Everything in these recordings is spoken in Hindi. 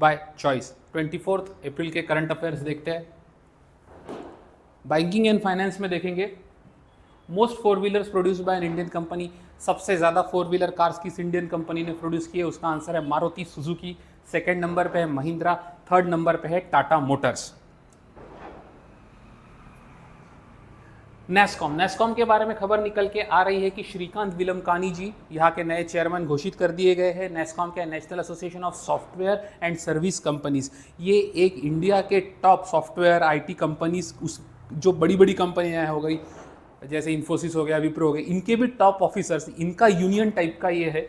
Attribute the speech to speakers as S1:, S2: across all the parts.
S1: By choice. 24 अप्रैल के करंट अफेयर्स देखते हैं। बैंकिंग एंड फाइनेंस में देखेंगे most four wheelers produced by an Indian company. सबसे ज़्यादा फोर व्हीलर कार्स किस इंडियन कंपनी ने प्रोड्यूस किए? उसका आंसर है मारुति सुजुकी। सेकेंड नंबर पे है महिंद्रा, थर्ड नंबर पे है टाटा मोटर्स। नेस्कॉम के बारे में खबर निकल के आ रही है कि श्रीकांत विलमकानी जी यहाँ के नए चेयरमैन घोषित कर दिए गए हैं। नेस्कॉम के national association of software and service companies, ये एक इंडिया के टॉप सॉफ्टवेयर आईटी कंपनीज, उस जो बड़ी बड़ी कंपनियाँ हो गई जैसे इन्फोसिस हो गया, विप्रो हो गया, इनके भी टॉप ऑफिसर्स, इनका यूनियन टाइप का ये है।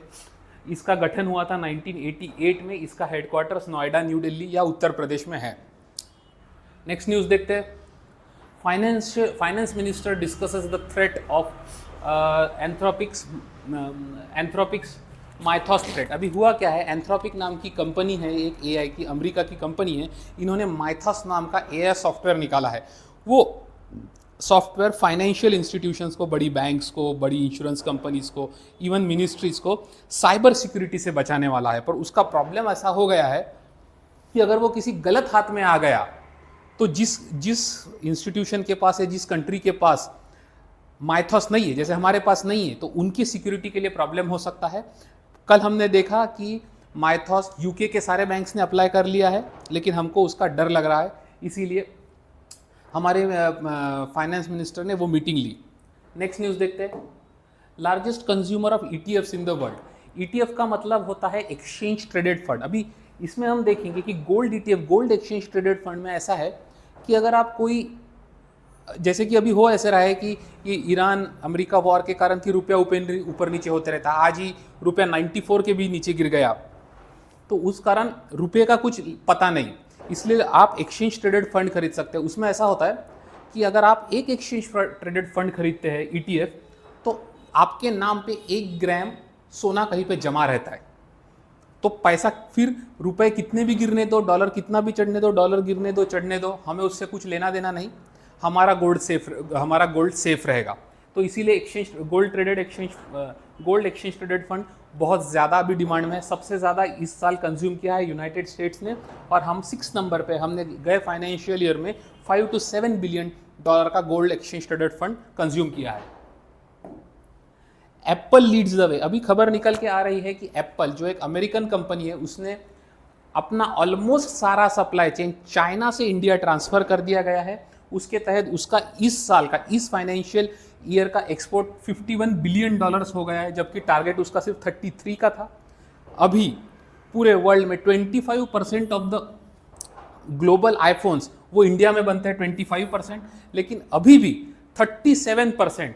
S1: इसका गठन हुआ था 1988 में। इसका हेडक्वार्टर्स नोएडा, न्यू दिल्ली या उत्तर प्रदेश में है। नेक्स्ट न्यूज़ देखते हैं। Finance minister discusses the threat of Anthropic's Mythos threat. अभी हुआ क्या है, एंथ्रोपिक नाम की कंपनी है, एक एआई की अमेरिका की कंपनी है, इन्होंने माइथॉस नाम का एआई सॉफ्टवेयर निकाला है। वो सॉफ्टवेयर फाइनेंशियल इंस्टीट्यूशंस को, बड़ी बैंक्स को, बड़ी इंश्योरेंस कंपनीज को, इवन मिनिस्ट्रीज को साइबर सिक्योरिटी से बचाने वाला है। पर उसका प्रॉब्लम ऐसा हो गया है कि अगर वो किसी गलत हाथ में आ गया तो जिस इंस्टीट्यूशन के पास है, जिस कंट्री के पास माइथॉस नहीं है, जैसे हमारे पास नहीं है, तो उनकी सिक्योरिटी के लिए प्रॉब्लम हो सकता है। कल हमने देखा कि माइथॉस यूके के सारे बैंक्स ने अप्लाई कर लिया है, लेकिन हमको उसका डर लग रहा है, इसीलिए हमारे फाइनेंस मिनिस्टर ने वो मीटिंग ली। नेक्स्ट न्यूज़ देखते हैं। Largest consumer of ETFs in the world. ETF का मतलब होता है एक्सचेंज ट्रेडेड फंड। अभी इसमें हम देखेंगे कि gold ETF, gold exchange traded fund में ऐसा है कि अगर आप कोई, जैसे कि अभी हो ऐसे रहा है कि ये ईरान अमेरिका वॉर के कारण कि रुपया ऊपर नीचे होते रहता है, आज ही रुपया 94 के भी नीचे गिर गया, तो उस कारण रुपये का कुछ पता नहीं, इसलिए आप एक्सचेंज ट्रेडेड फंड खरीद सकते हैं। उसमें ऐसा होता है कि अगर आप एक एक्सचेंज ट्रेडेड फंड खरीदते हैं ईटीएफ, तो आपके नाम पे 1 ग्राम सोना कहीं पे जमा रहता है। तो पैसा फिर रुपए कितने भी गिरने दो, डॉलर कितना भी चढ़ने दो, डॉलर गिरने दो, चढ़ने दो, हमें उससे कुछ लेना देना नहीं, हमारा गोल्ड सेफ रहेगा। तो इसीलिए गोल्ड एक्सचेंज ट्रेडेड फंड बहुत ज़्यादा अभी डिमांड में है। सबसे ज़्यादा इस साल कंज्यूम किया है यूनाइटेड स्टेट्स ने, और हम 6 नंबर पे, हमने गए फाइनेंशियल ईयर में $5 to 7 बिलियन का gold exchange traded fund consume किया है। Apple leads the way. अभी खबर निकल के आ रही है कि एप्पल जो एक अमेरिकन कंपनी है, उसने अपना ऑलमोस्ट सारा सप्लाई चेन चाइना से इंडिया ट्रांसफ़र कर दिया गया है। उसके तहत उसका इस साल का, इस फाइनेंशियल ईयर का एक्सपोर्ट $51 बिलियन हो गया है, जबकि टारगेट उसका सिर्फ 33 का था। अभी पूरे वर्ल्ड में 25% ऑफ द ग्लोबल आईफोन्स वो इंडिया में बनते हैं, 25%, लेकिन अभी भी 37%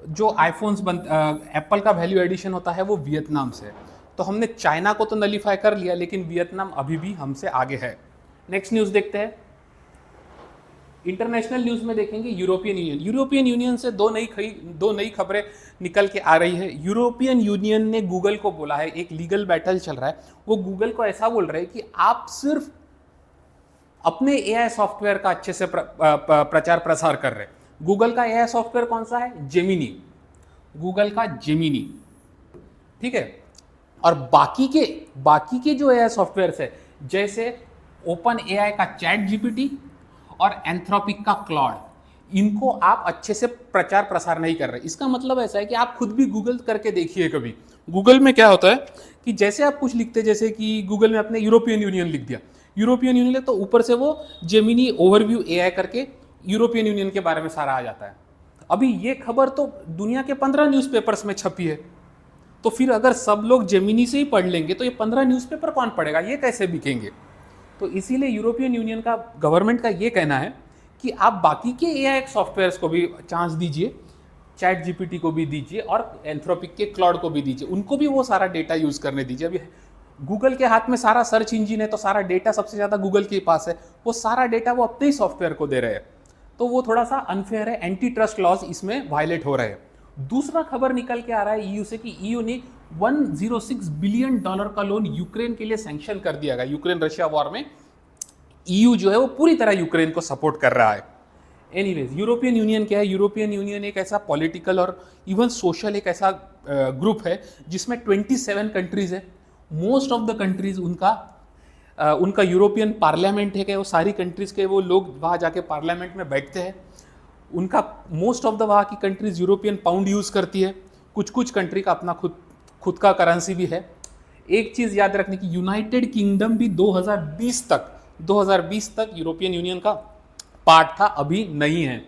S1: जो आईफोन्स एप्पल का वैल्यू एडिशन होता है वो वियतनाम से। तो हमने चाइना को तो नलीफाई कर लिया, लेकिन वियतनाम अभी भी हमसे आगे है। नेक्स्ट न्यूज़ देखते हैं। इंटरनेशनल न्यूज़ में देखेंगे यूरोपियन यूनियन से दो नई खबरें निकल के आ रही है। यूरोपियन यूनियन ने गूगल को बोला है, एक लीगल बैटल चल रहा है, वो गूगल को ऐसा बोल रहे हैं कि आप सिर्फ अपने एआई सॉफ्टवेयर का अच्छे से प्रचार प्रसार कर रहे हैं। गूगल का एआई सॉफ्टवेयर कौन सा है? जेमिनी, गूगल का जेमिनी, ठीक है। और बाकी के जो एआई सॉफ्टवेयर्स है, जैसे ओपन एआई का चैट जीपीटी और एंथ्रोपिक का क्लॉड, इनको आप अच्छे से प्रचार प्रसार नहीं कर रहे। इसका मतलब ऐसा है कि आप खुद भी गूगल करके देखिए कभी। गूगल में क्या होता है कि जैसे आप कुछ लिखते, जैसे कि गूगल में अपने यूरोपियन यूनियन लिख दिया, यूरोपियन यूनियन, तो ऊपर से वो जेमिनी ओवरव्यू एआई करके यूरोपियन यूनियन के बारे में सारा आ जाता है। अभी ये खबर तो दुनिया के 15 न्यूज़पेपर्स में छपी है, तो फिर अगर सब लोग जेमिनी से ही पढ़ लेंगे तो ये 15 न्यूज़पेपर कौन पढ़ेगा, ये कैसे बिकेंगे? तो इसीलिए यूरोपियन यूनियन का, गवर्नमेंट का ये कहना है कि आप बाकी के एआई सॉफ्टवेयर्स को भी चांस दीजिए, चैट जीपीटी को भी दीजिए और एंथ्रोपिक के क्लाउड को भी दीजिए, उनको भी वो सारा डेटा यूज़ करने दीजिए। अभी गूगल के हाथ में सारा सर्च इंजिन है, तो सारा डेटा सबसे ज़्यादा गूगल के पास है, वो सारा डेटा वो अपने ही सॉफ्टवेयर को दे रहे हैं, तो वो थोड़ा सा अनफेयर है, एंटी ट्रस्ट लॉज इसमें वायलेट हो रहे हैं। दूसरा खबर निकल के आ रहा है ईयू से कि ईयू ने $106 बिलियन का लोन यूक्रेन के लिए सैंक्शन कर दिया गया। यूक्रेन रशिया वॉर में ईयू जो है वो पूरी तरह यूक्रेन को सपोर्ट कर रहा है। एनीवेज, यूरोपियन यूनियन क्या है? यूरोपियन यूनियन एक ऐसा पॉलिटिकल और इवन सोशल एक ऐसा ग्रुप है जिसमें 27 कंट्रीज है। मोस्ट ऑफ द कंट्रीज उनका उनका यूरोपियन पार्लियामेंट है कि वो सारी कंट्रीज़ के वो लोग वहाँ जाके पार्लियामेंट में बैठते हैं। उनका मोस्ट ऑफ द वहाँ की कंट्रीज़ यूरोपियन पाउंड यूज़ करती है, कुछ कुछ कंट्री का अपना खुद का करेंसी भी है। एक चीज़ याद रखने की, यूनाइटेड किंगडम भी 2020 तक यूरोपियन यूनियन का पार्ट था, अभी नहीं है।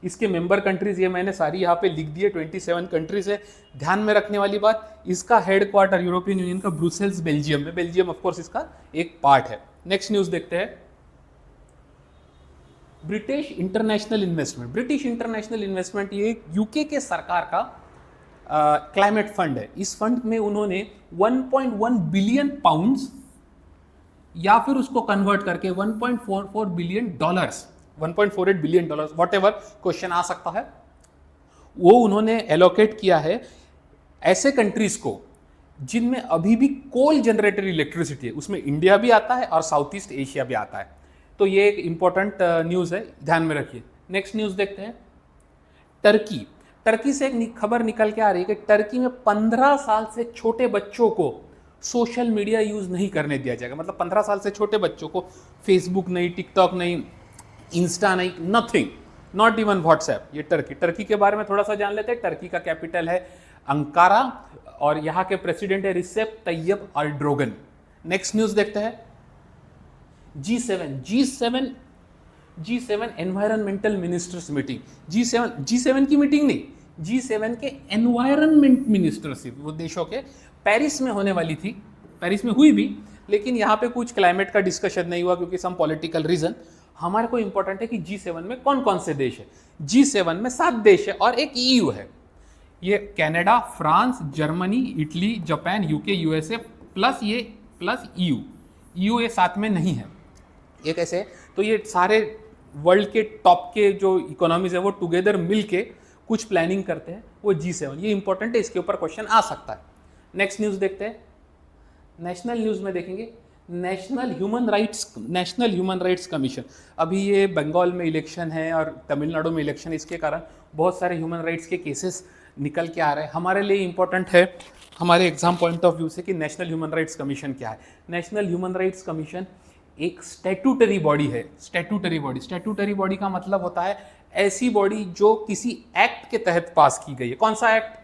S1: इसके मेंबर कंट्रीज ये मैंने सारी यहाँ पे लिख दिए, 27 कंट्रीज है। ध्यान में रखने वाली बात, इसका हेडक्वार्टर यूरोपियन यूनियन का ब्रुसेल्स बेल्जियम में, बेल्जियम ऑफ कोर्स इसका एक पार्ट है। नेक्स्ट न्यूज देखते हैं। ब्रिटिश इंटरनेशनल इन्वेस्टमेंट ये यूके के सरकार का क्लाइमेट फंड है। इस फंड में उन्होंने 1.1 बिलियन पाउंड्स या फिर उसको कन्वर्ट करके 1.44 billion dollars, 1.48 billion dollars, whatever question आ सकता है, वो उन्होंने एलोकेट किया है ऐसे कंट्रीज को जिनमें अभी भी कोल जनरेटेड इलेक्ट्रिसिटी है। उसमें इंडिया भी आता है और साउथ ईस्ट एशिया भी आता है। तो ये एक इंपॉर्टेंट न्यूज़ है, ध्यान में रखिए। नेक्स्ट न्यूज़ देखते हैं। टर्की से एक खबर निकल के आ रही है कि टर्की में 15 साल से छोटे बच्चों को सोशल मीडिया यूज़ नहीं करने दिया जाएगा। मतलब 15 साल से छोटे बच्चों को फेसबुक नहीं, टिकटॉक नहीं, इंस्टा नहीं, नथिंग, नॉट इवन व्हाट्सएप। ये टर्की के बारे में थोड़ा सा जान लेते हैं। टर्की का कैपिटल है अंकारा और यहाँ के प्रेसिडेंट है रिसेप तैयब अर्डोगन। नेक्स्ट न्यूज़ देखते हैं। G7 environmental ministers meeting. G7 की मीटिंग नहीं, G7 के एनवायरनमेंट मिनिस्टरशिप, वो देशों के पेरिस में होने वाली थी, पेरिस में हुई भी, लेकिन यहाँ पे कुछ क्लाइमेट का डिस्कशन नहीं हुआ क्योंकि सम पॉलिटिकल रीजन। हमारे को इंपॉर्टेंट है कि G7 में कौन कौन से देश है। G7 में 7 देश है और एक EU है। ये Canada, France, Germany, Italy, Japan, UK, USA plus EU ये साथ में नहीं है। ये कैसे? तो ये सारे वर्ल्ड के टॉप के जो इकोनॉमीज है वो टुगेदर मिलके कुछ प्लानिंग करते हैं, वो G7। ये इंपॉर्टेंट है, इसके ऊपर क्वेश्चन आ सकता है। नेक्स्ट न्यूज़ देखते हैं। नेशनल न्यूज़ में देखेंगे नेशनल ह्यूमन राइट्स कमीशन। अभी ये बंगाल में इलेक्शन है और तमिलनाडु में इलेक्शन है, इसके कारण बहुत सारे ह्यूमन राइट्स के केसेस निकल के आ रहे हैं। हमारे लिए इंपॉर्टेंट है हमारे एग्जाम पॉइंट ऑफ व्यू से कि नेशनल ह्यूमन राइट्स कमीशन क्या है। नेशनल ह्यूमन राइट्स कमीशन एक स्टैट्यूटरी बॉडी है। स्टैट्यूटरी बॉडी का मतलब होता है ऐसी बॉडी जो किसी एक्ट के तहत पास की गई है। कौन सा act?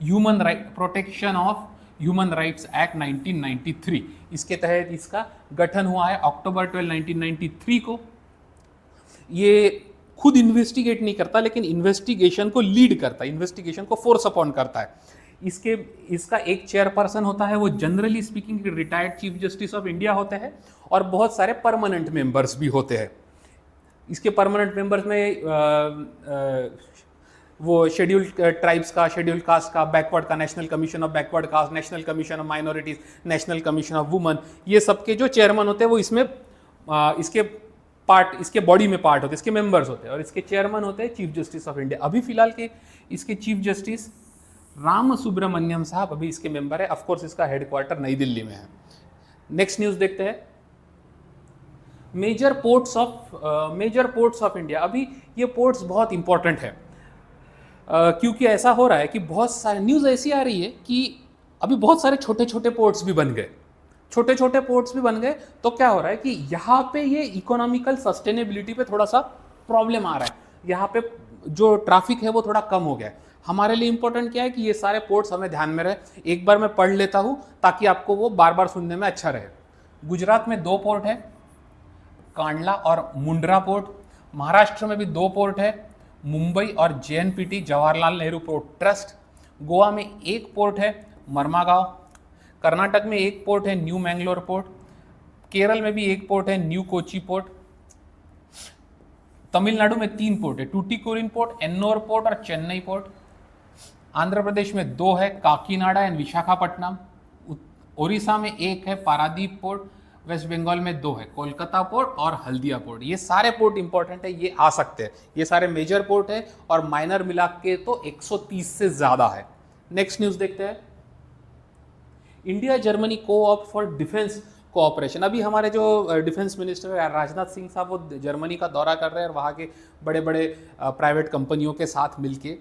S1: Human right protection of human rights act 1993। इसके तहत इसका गठन हुआ है अक्टूबर 12, 1993 को। ये खुद इन्वेस्टिगेट नहीं करता, लेकिन इन्वेस्टिगेशन को लीड करता है, इन्वेस्टिगेशन को फोर्स अपॉन करता है। इसका एक चेयरपर्सन होता है, वो generally speaking retired chief justice of India होते हैं, और बहुत सारे परमानेंट मेंबर्स भी होते हैं। इसके परमानेंट मेंबर्स में वो शेड्यूल्ड ट्राइब्स का, शेड्यूल्ड कास्ट का, बैकवर्ड का national commission of backward caste, national commission of minorities, national commission of women, ये सबके जो चेयरमैन होते हैं वो इसमें इसके बॉडी में पार्ट होते हैं, इसके मेंबर्स होते हैं, और इसके चेयरमैन होते हैं चीफ जस्टिस ऑफ इंडिया। अभी फिलहाल के इसके चीफ जस्टिस राम सुब्रमण्यम साहब अभी इसके मेंबर है। ऑफकोर्स इसका हेडक्वार्टर नई दिल्ली में है। नेक्स्ट न्यूज़ देखते हैं। Major ports of India. अभी ये पोर्ट्स बहुत इंपॉर्टेंट है क्योंकि ऐसा हो रहा है कि बहुत सारे न्यूज़ ऐसी आ रही है कि अभी बहुत सारे छोटे छोटे पोर्ट्स भी बन गए। तो क्या हो रहा है कि यहाँ पे ये इकोनॉमिकल सस्टेनेबिलिटी पे थोड़ा सा प्रॉब्लम आ रहा है। यहाँ पे जो ट्रैफिक है वो थोड़ा कम हो गया है। हमारे लिए इंपॉर्टेंट क्या है कि ये सारे पोर्ट्स हमें ध्यान में रहे। एक बार मैं पढ़ लेता हूँ ताकि आपको वो बार बार सुनने में अच्छा रहे। गुजरात में 2 पोर्ट है, कांडला और मुंड्रा पोर्ट। महाराष्ट्र में भी 2 पोर्ट है, मुंबई और JNPT Jawaharlal Nehru port trust. Goa में 1 पोर्ट है, मरमागांव। कर्नाटक में 1 पोर्ट है, न्यू मैंगलोर पोर्ट। केरल में भी 1 पोर्ट है, न्यू कोची पोर्ट। तमिलनाडु में 3 पोर्ट है, टूटिकोरिन पोर्ट, एन्नोर पोर्ट और चेन्नई पोर्ट। आंध्र प्रदेश में 2 है, काकीनाडा एंड विशाखापट्टनम। ओडिशा में 1 है, पारादीप पोर्ट। वेस्ट बंगाल में 2 है, कोलकाता पोर्ट और हल्दिया पोर्ट। ये सारे पोर्ट इंपॉर्टेंट है, ये आ सकते हैं। ये सारे मेजर पोर्ट है और माइनर मिला के तो 130 से ज्यादा है। नेक्स्ट न्यूज देखते हैं। India Germany co-op for defence cooperation. अभी हमारे जो डिफेंस मिनिस्टर है राजनाथ सिंह साहब वो जर्मनी का दौरा कर रहे हैं और वहाँ के बड़े बड़े प्राइवेट कंपनियों के साथ मिलके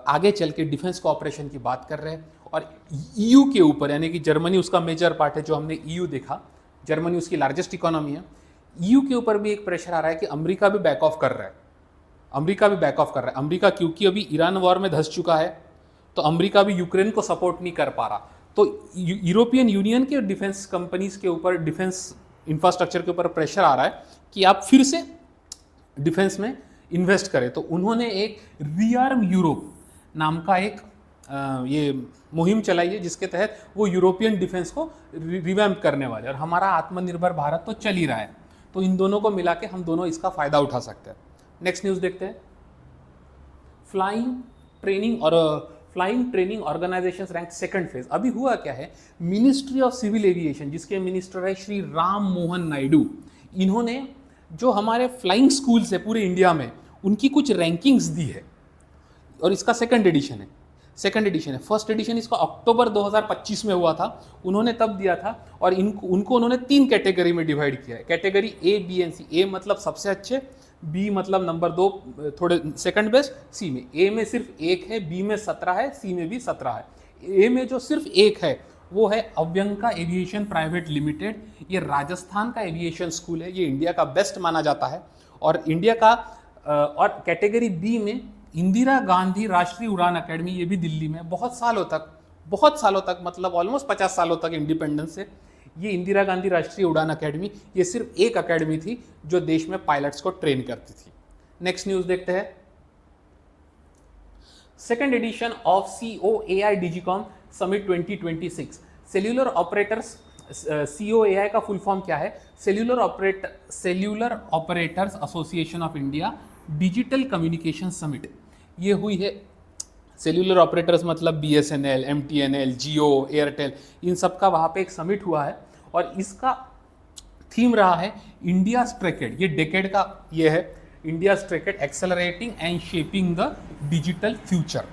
S1: आगे चल के डिफेंस कोऑपरेशन की बात कर रहे हैं। और EU के ऊपर, यानी कि जर्मनी उसका मेजर पार्ट है, जो हमने EU देखा, जर्मनी उसकी लार्जेस्ट इकोनॉमी है। ईयू के ऊपर भी एक प्रेशर आ रहा है कि अमेरिका भी बैक ऑफ कर रहा है, अमेरिका क्योंकि अभी ईरान वॉर में धंस चुका है, तो अमेरिका भी यूक्रेन को सपोर्ट नहीं कर पा रहा। तो यूरोपियन यूनियन के डिफेंस कंपनीज के ऊपर, डिफेंस इंफ्रास्ट्रक्चर के ऊपर प्रेशर आ रहा है कि आप फिर से डिफेंस में इन्वेस्ट करें। तो उन्होंने एक रीआर्म यूरोप नाम का एक ये मुहिम चलाई है, जिसके तहत वो यूरोपियन डिफेंस को रिवैम्प करने वाले, और हमारा आत्मनिर्भर भारत तो चल ही रहा है। तो इन दोनों को मिला के हम दोनों इसका फायदा उठा सकते हैं। नेक्स्ट न्यूज़ देखते हैं। Flying training organisations rank second phase. अभी हुआ क्या है, मिनिस्ट्री ऑफ सिविल एविएशन, जिसके मिनिस्टर है श्री राम मोहन नायडू, इन्होंने जो हमारे फ्लाइंग स्कूल्स है पूरे इंडिया में, उनकी कुछ रैंकिंग्स दी है, और इसका सेकंड एडिशन है। फर्स्ट एडिशन इसका अक्टूबर 2025 में हुआ था, उन्होंने तब दिया था, और उनको उन्होंने 3 कैटेगरी में डिवाइड किया है। कैटेगरी ए, बी एंड सी। ए मतलब सबसे अच्छे, बी मतलब नंबर 2 थोड़े सेकंड बेस्ट, सी में ए में सिर्फ 1 है, बी में 17 है, सी में भी 17 है। ए में जो सिर्फ 1 है वो है अव्यंका एविएशन प्राइवेट लिमिटेड। ये राजस्थान का एविएशन स्कूल है, ये इंडिया का बेस्ट माना जाता है। और इंडिया का और कैटेगरी बी में इंदिरा गांधी राष्ट्रीय उड़ान अकेडमी, ये भी दिल्ली में बहुत सालों तक मतलब ऑलमोस्ट 50 सालों तक इंडिपेंडेंस से ये इंदिरा गांधी राष्ट्रीय उड़ान अकेडमी, ये सिर्फ एक अकेडमी थी जो देश में पायलट्स को ट्रेन करती थी। नेक्स्ट न्यूज़ देखते हैं। Second edition of COAI Digicom summit 2026। Cellular operators, COAI का फुल फॉर्म क्या है? Cellular operators association of India digital communication summit. ये हुई है। सेल्यूलर ऑपरेटर्स मतलब BSNL, MTNL, जियो, एयरटेल, इन सब का वहाँ पे एक समिट हुआ है, और इसका थीम रहा है इंडिया स्ट्रेकेड। ये डेकेड का ये है, इंडिया स्ट्रेकेड accelerating and shaping the digital future.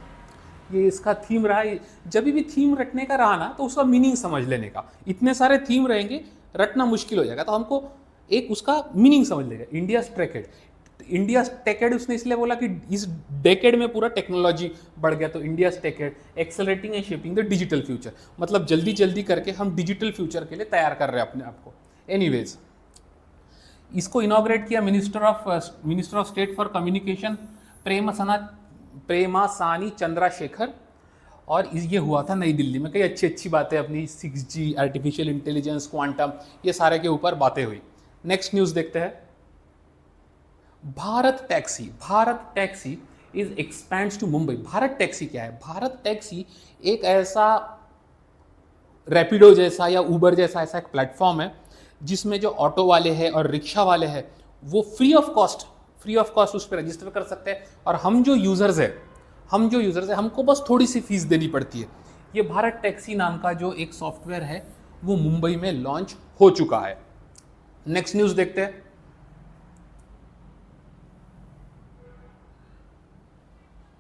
S1: ये इसका थीम रहा है। जब भी थीम रटने का रहा ना, तो उसका मीनिंग समझ लेने का। इतने सारे थीम रहेंगे, रटना मुश्किल हो जाएगा, तो हमको एक उसका मीनिंग समझ लेगा। इंडिया स्ट्रेकेड, इंडिया टेकेड उसने इसलिए बोला कि इस डेकेड में पूरा टेक्नोलॉजी बढ़ गया, तो India टेकेड accelerating and shaping the digital future, मतलब जल्दी जल्दी करके हम डिजिटल फ्यूचर के लिए तैयार कर रहे हैं अपने आप को। एनीवेज, इसको इनॉग्रेट किया minister of state for communication Pemmasani Chandrasekhar, और ये हुआ था नई दिल्ली में। कई अच्छी बातें अपनी 6G, आर्टिफिशियल इंटेलिजेंस, क्वांटम, ये सारे के ऊपर बातें हुई। नेक्स्ट न्यूज़ देखते हैं। Bharat taxi is expands to Mumbai. Bharat taxi क्या है? भारत टैक्सी एक ऐसा रैपिडो जैसा या उबर जैसा ऐसा एक प्लेटफॉर्म है, जिसमें जो ऑटो वाले हैं और रिक्शा वाले हैं वो फ्री ऑफ कॉस्ट उस पर रजिस्टर कर सकते हैं, और हम जो यूज़र्स हैं हमको बस थोड़ी सी फीस देनी पड़ती है। ये भारत टैक्सी नाम का जो एक सॉफ्टवेयर है वो मुंबई में लॉन्च हो चुका है। नेक्स्ट न्यूज़ देखते हैं।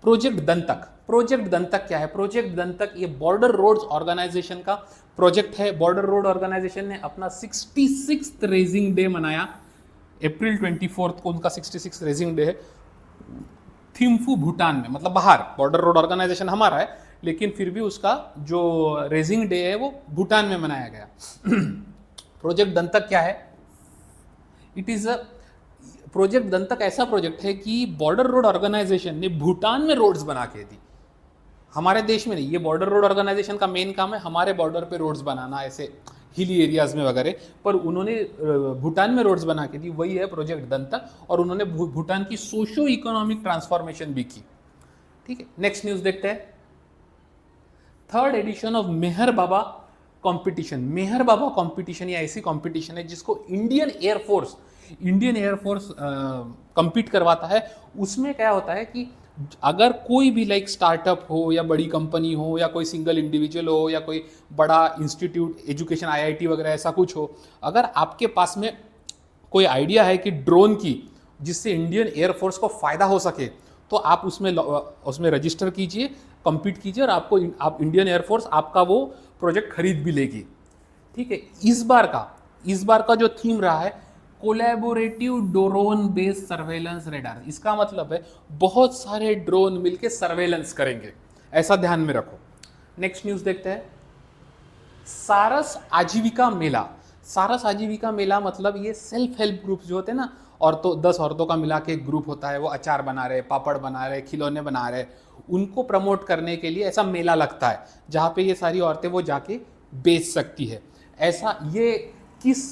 S1: प्रोजेक्ट दंतक क्या है? प्रोजेक्ट दंतक ये बॉर्डर रोड्स ऑर्गेनाइजेशन का प्रोजेक्ट है। बॉर्डर रोड ऑर्गेनाइजेशन ने अपना 66th रेजिंग डे मनाया। अप्रैल 24 को उनका 66 रेजिंग डे है, थिम्फू भूटान में, मतलब बाहर। बॉर्डर रोड ऑर्गेनाइजेशन हमारा है, लेकिन फिर भी उसका जो रेजिंग डे है वो भूटान में मनाया गया। प्रोजेक्ट दंतक क्या है? इट इज अ प्रोजेक्ट दंतक ऐसा प्रोजेक्ट है कि बॉर्डर रोड ऑर्गेनाइजेशन ने भूटान में रोड्स बना के दी, हमारे देश में नहीं। ये बॉर्डर रोड ऑर्गेनाइजेशन का मेन काम है हमारे बॉर्डर पे रोड्स बनाना, ऐसे हिली एरियाज में वगैरह, पर उन्होंने भूटान में रोड्स बना के दी। वही है प्रोजेक्ट दंतक, और उन्होंने भूटान की सोशो इकोनॉमिक ट्रांसफॉर्मेशन भी की। ठीक है, नेक्स्ट न्यूज़ देखते हैं। Third edition of Meher Baba competition. Meher Baba competition ये ऐसी कॉम्पिटिशन है जिसको इंडियन एयरफोर्स कंपीट करवाता है। उसमें क्या होता है कि अगर कोई भी लाइक स्टार्टअप हो या बड़ी कंपनी हो या कोई सिंगल इंडिविजुअल हो या कोई बड़ा इंस्टीट्यूट, एजुकेशन, IIT वगैरह ऐसा कुछ हो, अगर आपके पास में कोई आइडिया है कि ड्रोन की जिससे इंडियन एयरफोर्स को फ़ायदा हो सके, तो आप उसमें रजिस्टर कीजिए, compete कीजिए, और आप इंडियन एयरफोर्स आपका वो प्रोजेक्ट खरीद भी लेगी। ठीक है, इस बार का जो थीम रहा है collaborative drone based surveillance radar. इसका मतलब है बहुत सारे ड्रोन मिलके सर्वेलेंस करेंगे, ऐसा ध्यान में रखो। नेक्स्ट न्यूज़ देखते हैं। सारस आजीविका मेला। सारस आजीविका मेला मतलब ये सेल्फ हेल्प ग्रुप्स जो होते हैं ना, औरतों 10 औरतों का मिला के एक ग्रुप होता है, वो अचार बना रहे, पापड़ बना रहे, खिलौने बना रहे, उनको प्रमोट करने के लिए ऐसा मेला लगता है जहाँ पे ये सारी औरतें वो जाके बेच सकती है। ऐसा ये किस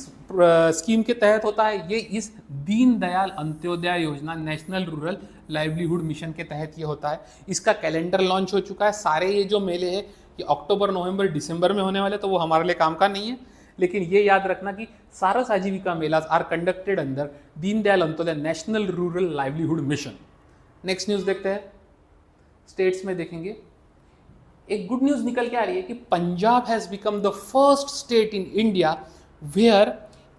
S1: स्कीम के तहत होता है? ये इस दीनदयाल अंत्योदय योजना, नेशनल रूरल लाइवलीहुड मिशन के तहत ये होता है। इसका कैलेंडर लॉन्च हो चुका है। सारे ये जो मेले हैं ये अक्टूबर, नवंबर, दिसंबर में होने वाले, तो वो हमारे लिए काम का नहीं है, लेकिन ये याद रखना कि Saras Aajeevika melas are conducted under Deendayal Antyodaya national rural livelihood mission. Next news देखते हैं। स्टेट्स में देखेंगे, एक गुड न्यूज निकल के आ रही है कि Punjab has become the first state in India where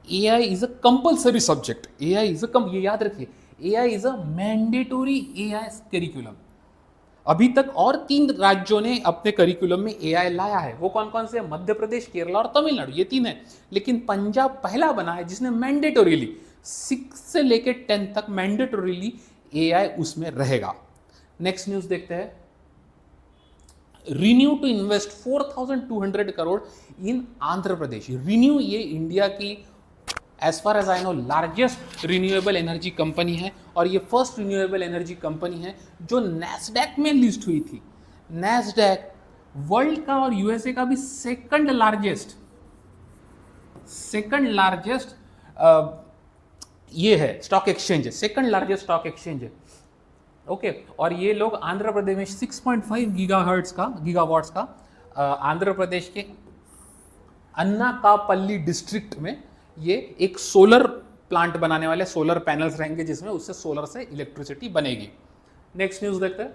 S1: AI is a compulsory subject. AI is a ये याद रखिए, AI is a mandatory AI curriculum. अभी तक और 3 राज्यों ने अपने करिकुलम में एआई लाया है। वो कौन कौन से? मध्य प्रदेश, केरला और तमिलनाडु, ये 3 है। लेकिन पंजाब पहला बना है जिसने मैंडेटोरीली 6 से लेकर 10 तक मैंडेटोरीली एआई उसमें रहेगा। नेक्स्ट न्यूज देखते हैं। ReNew to invest 4,200 crore in Andhra Pradesh. ReNew ये इंडिया की as far as I know largest renewable energy company है, और ये फर्स्ट रिन्यूएबल एनर्जी कंपनी है जो नैस्डैक में लिस्ट हुई थी। नैस्डैक वर्ल्ड का और यूएसए का भी सेकंड लार्जेस्ट ये है स्टॉक एक्सचेंज है, सेकंड लार्जेस्ट स्टॉक एक्सचेंज है। ओके, और ये लोग आंध्र प्रदेश में 6.5 गीगावाट्स का आंध्र प्रदेश के अन्नाकापल्ली डिस्ट्रिक्ट में ये एक सोलर प्लांट बनाने वाले, सोलर पैनल्स रहेंगे जिसमें उससे सोलर से इलेक्ट्रिसिटी बनेगी। नेक्स्ट न्यूज देखते हैं।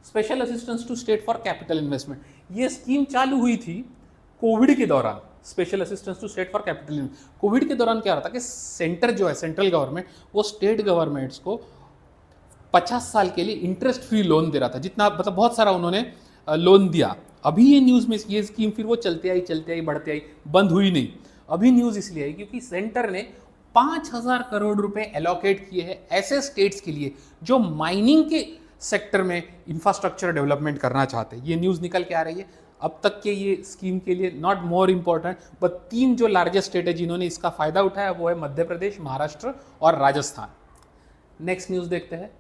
S1: Special assistance to state for capital investment, ये स्कीम चालू हुई थी कोविड के दौरान। Special assistance to state for capital investment, covid के दौरान क्या रहा था कि सेंटर जो है, सेंट्रल गवर्नमेंट, वो स्टेट गवर्नमेंट्स को 50 साल के लिए इंटरेस्ट फ्री लोन दे रहा था, जितना मतलब बहुत सारा उन्होंने लोन दिया। अभी ये न्यूज़ में ये स्कीम फिर वो चलते आई बढ़ते आई, बंद हुई नहीं। अभी न्यूज़ इसलिए आई क्योंकि सेंटर ने 5,000 करोड़ रुपए एलोकेट किए हैं ऐसे स्टेट्स के लिए जो माइनिंग के सेक्टर में इंफ्रास्ट्रक्चर डेवलपमेंट करना चाहते हैं। ये न्यूज़ निकल के आ रही है। अब तक के ये स्कीम के लिए नॉट मोर इम्पॉर्टेंट, बट 3 जो लार्जेस्ट स्टेट है जिन्होंने इसका फायदा उठाया वो है मध्य प्रदेश, महाराष्ट्र और राजस्थान। नेक्स्ट न्यूज़ देखते हैं।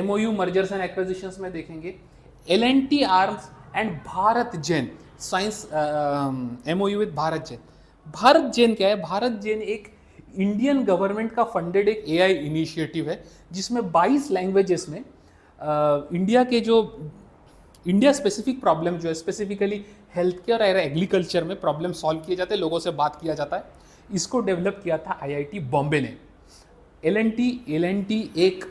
S1: MOU मर्जर्स एंड एक्विजिशंस में देखेंगे, L&T arms and Bharat Gen science MOU with Bharat Gen. Bharat Gen क्या है? भारत जेन एक इंडियन गवर्नमेंट का फंडेड एक AI इनिशिएटिव है जिसमें 22 लैंग्वेजेस में इंडिया के जो इंडिया स्पेसिफिक प्रॉब्लम जो है, स्पेसिफिकली हेल्थ केयर और एग्रीकल्चर में प्रॉब्लम सॉल्व किए जाते हैं, लोगों से बात किया जाता है। इसको डेवलप किया था IIT बॉम्बे ने। L&T एक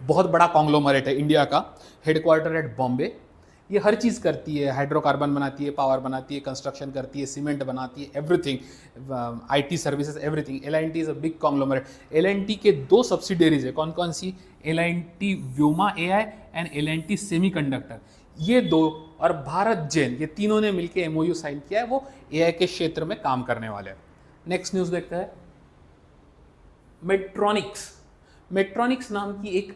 S1: बहुत बड़ा कॉन्ग्लोमरेट है इंडिया का, हेडक्वार्टर एट बॉम्बे। ये हर चीज़ करती है, हाइड्रोकार्बन बनाती है, पावर बनाती है, कंस्ट्रक्शन करती है, सीमेंट बनाती है, everything, IT services, everything. L&T is a big conglomerate. L&T के 2 सब्सिडरीज है, कौन कौन सी? L&T Vyoma AI and L&T semiconductor, ये 2, और भारत जेन, ये तीनों ने मिलकर MOU साइन किया है, वो AI के क्षेत्र में काम करने वाले हैं। नेक्स्ट न्यूज़ देखते हैं। मेट्रॉनिक्स नाम की एक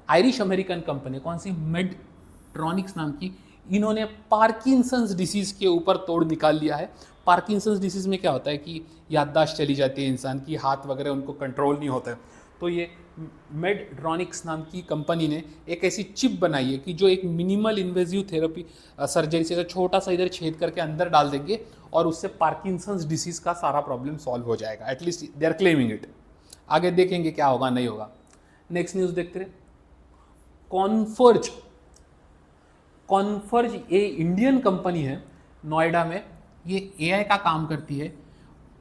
S1: आयरिश अमेरिकन कंपनी, कौन सी? मेडट्रॉनिक्स नाम की, इन्होंने पार्किंसंस डिसीज़ के ऊपर तोड़ निकाल लिया है। पार्किंसंस डिसीज़ में क्या होता है कि याददाश्त चली जाती है इंसान की, हाथ वगैरह उनको कंट्रोल नहीं होता है। तो ये मेडट्रॉनिक्स नाम की कंपनी ने एक ऐसी चिप बनाई है कि जो एक मिनिमल इन्वेजिव थेरेपी सर्जरी से छोटा सा इधर छेद करके अंदर डाल देंगे और उससे पार्किंसंस डिसीज़ का सारा प्रॉब्लम सॉल्व हो जाएगा। At least they are claiming it. आगे देखेंगे क्या होगा नहीं होगा। नेक्स्ट न्यूज़ देखते हैं। कॉन्फर्ज ये इंडियन कंपनी है नोएडा में, ये AI का काम करती है,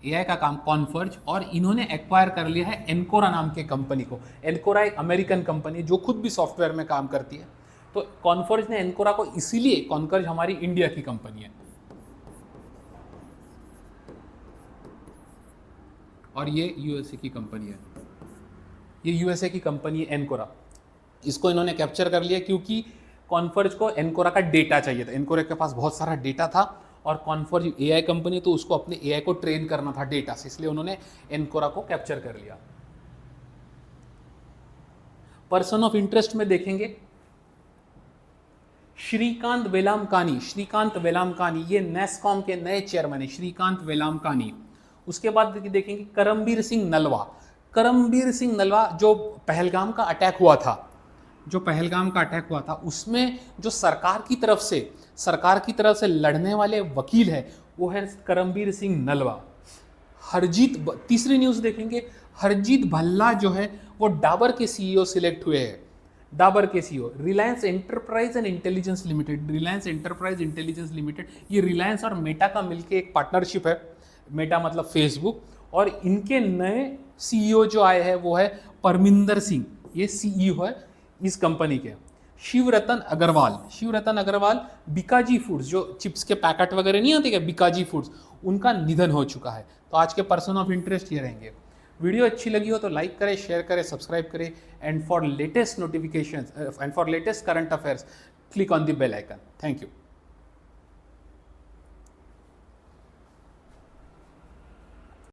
S1: AI का काम कॉन्फर्ज, और इन्होंने एक्वायर कर लिया है एनकोरा नाम के कंपनी को। एनकोरा एक अमेरिकन कंपनी जो खुद भी सॉफ्टवेयर में काम करती है। तो कॉन्फर्ज ने एनकोरा को इसीलिए, कॉन्फर्ज हमारी इंडिया की कंपनी है और ये USA की कंपनी है, ये USA की कंपनी है एनकोरा। इसको इन्होंने कैप्चर कर लिया क्योंकि कॉन्फर्ज को एनकोरा का डेटा चाहिए था। एनकोरा के पास बहुत सारा डेटा था और कॉन्फर्ज AI कंपनी, तो उसको अपने AI को ट्रेन करना था डेटा से, इसलिए उन्होंने एनकोरा को कैप्चर कर लिया। पर्सन ऑफ इंटरेस्ट में देखेंगे, श्रीकांत वेलामकानी ये नेस्कॉम के नए चेयरमैन है, श्रीकांत वेलामकानी। उसके बाद देखेंगे करमबीर सिंह नलवा जो पहलगाम का अटैक हुआ था उसमें जो सरकार की तरफ से लड़ने वाले वकील है वो है करमबीर सिंह नलवा। तीसरी न्यूज़ देखेंगे, हरजीत भल्ला जो है वो डाबर के सीईओ सिलेक्ट हुए हैं। डाबर के CEO Reliance enterprise intelligence limited, ये रिलायंस और मेटा का मिलके एक पार्टनरशिप है, मेटा मतलब फेसबुक, और इनके नए सीईओ जो आए हैं वो है परमिंदर सिंह, ये सीईओ है इस कंपनी के। शिवरतन अग्रवाल बीकाजी फूड्स, जो चिप्स के पैकेट वगैरह नहीं आते क्या, बीकाजी फूड्स, उनका निधन हो चुका है। तो आज के पर्सन ऑफ इंटरेस्ट ये रहेंगे। वीडियो अच्छी लगी हो तो लाइक करें, शेयर करें, सब्सक्राइब करें, and for latest notifications and for latest current affairs click on the bell icon. Thank you.